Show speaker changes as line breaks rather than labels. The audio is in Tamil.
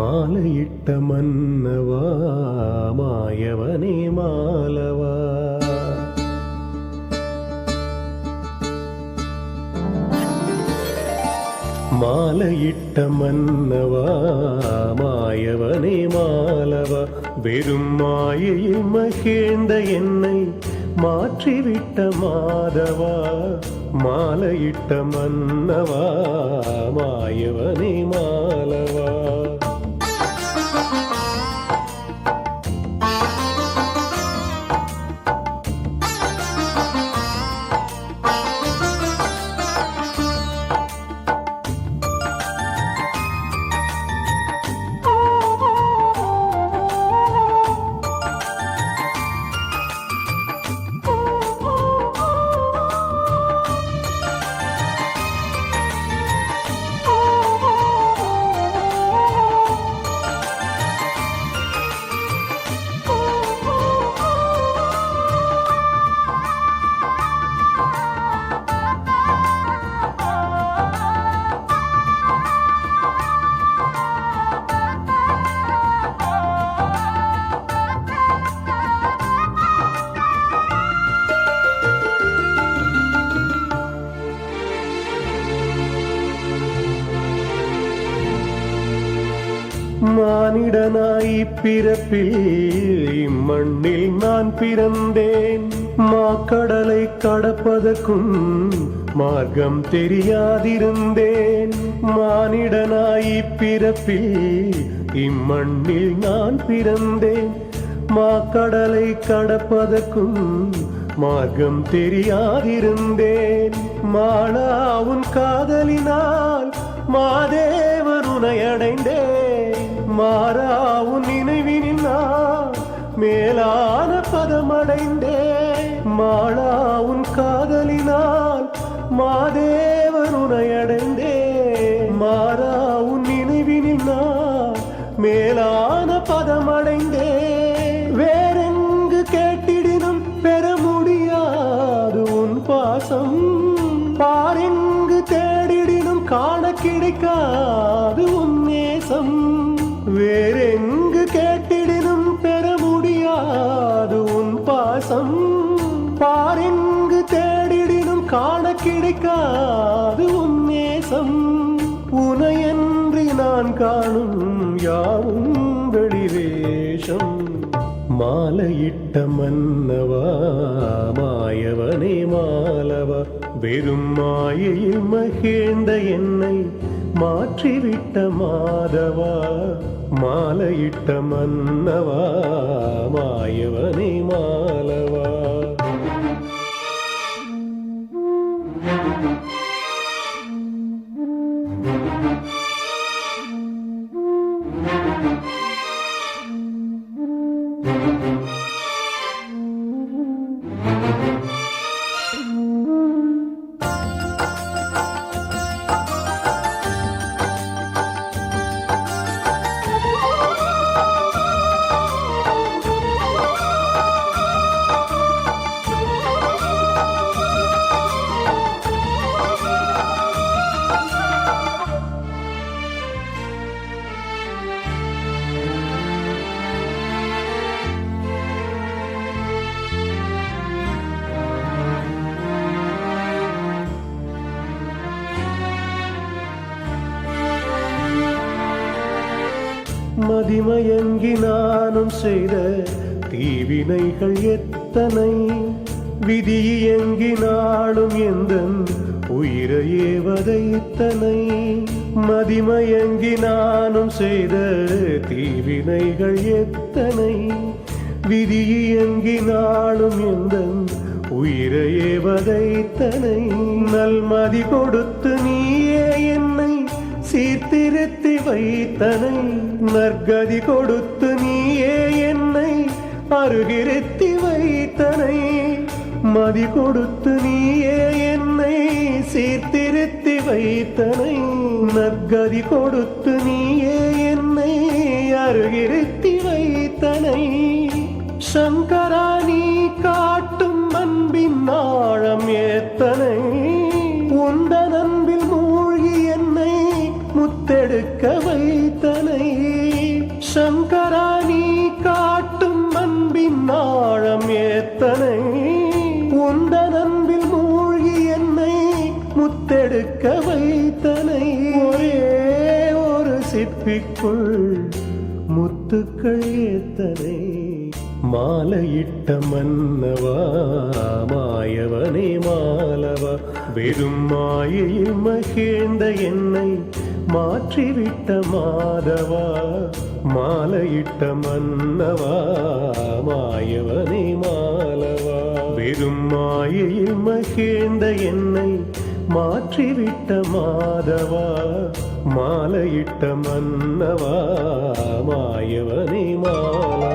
மாலையிட்ட மன்னவா மாயவனே மாலவா. மாலையிட்ட மன்னவா மாயவனே மாலவா. வெறும் மாயையில் மகிழ்ந்த என்னை மாற்றிவிட்ட மாதவா. மாலையிட்ட மன்னவா மாயவனே மாலவா. மானிடனாய் பிறப்பில் இம்மண்ணில் நான் பிறந்தேன். மாக்கடலை கடப்பதற்கும் மார்க்கம் தெரியாதிருந்தேன். மானிடனாய் பிறப்பில் இம்மண்ணில் நான் பிறந்தேன். மாக்கடலை கடப்பதற்கும் மார்க்கம் தெரியாதிருந்தேன். மாளாவுன் காதலினால் மாதேவர் உனை அடைந்தேன். மாறாவுன் நினைவினால் மேலான பதமடைந்தேன். மாளாவுன் காதலினால் மாதேவர் உனை அடைந்தேன். மாறாவுன் நினைவினால் மேலான பதமடைந்தேன். வேறெங்கு கேட்டிடினும் பெற முடியாது உன் பாசம். பாரெங்கு தேடிடினும் காண கிடைக்காது உன் நேசம். வேறெங்கு கேட்டிடினும் பெற முடியாது உன் பாசம். பாரெங்கு தேடிடினும் காண கிடைக்காது உன் நேசம். உனையன்றி நான் காணும் யாவும் வெளிவேஷம். மாலையிட்ட மன்னவா மாயவனே மாலவா. வெறும் மாயையில் மகிழ்ந்த என்னை மாற்றிவிட்ட மாதவா. மாலையிட்ட மன்னவா மாயவனே மாலவா. மதிமயங்கி நானும் செய்த தீவினைகள் எத்தனை. விதியங்கி நாளும் எந்தன் உயிரையே வதைத்தனை. மதிமயங்கி நானும் செய்த தீவினைகள் எத்தனை. விதியங்கி நாளும் எந்தன் உயிரையே வதைத்தனை. நல்மதி கொடுத்து நீயே என்னை சீர்திருத்தி வைத்தனை. நற்கதி கொடுத்து நீயே என்னை அருகிருத்தி வைத்தனை. மதி கொடுத்து நீயே என்னை சீர்திருத்தி வைத்தனை. நற்கதி கொடுத்து நீயே என்னை அருகிருத்தி வைத்தனை. சங்கரா நீ காட்டும் அன்பின் ஆழம் எத்தனை. உந்தன் அன்பில் மூழ்கி என்னை முத்தெடுக்க வைத்தனை. சங்கரா நீ காட்டும் அன்பின் ஆழம் எத்தனை, உந்தன் அன்பில் மூழ்கி என்னை முத்தெடுக்க வைத்தனை. ஒரே ஒரு சிற்பிக்குள் முத்துக்கள் எத்தனை. மாலையிட்ட மன்னவா மாயவனே மாலவா, வெறும் மாயையில் மகிழ்ந்த என்னை மாற்றிவிட்ட மாதவா. மாலையிட்ட மன்னவா மாயவனே மாலவா, வெறும் மாயையில் மகிழ்ந்த என்னை மாற்றிவிட்ட மாதவா. மாலையிட்ட மன்னவா மாயவனே மாலவா.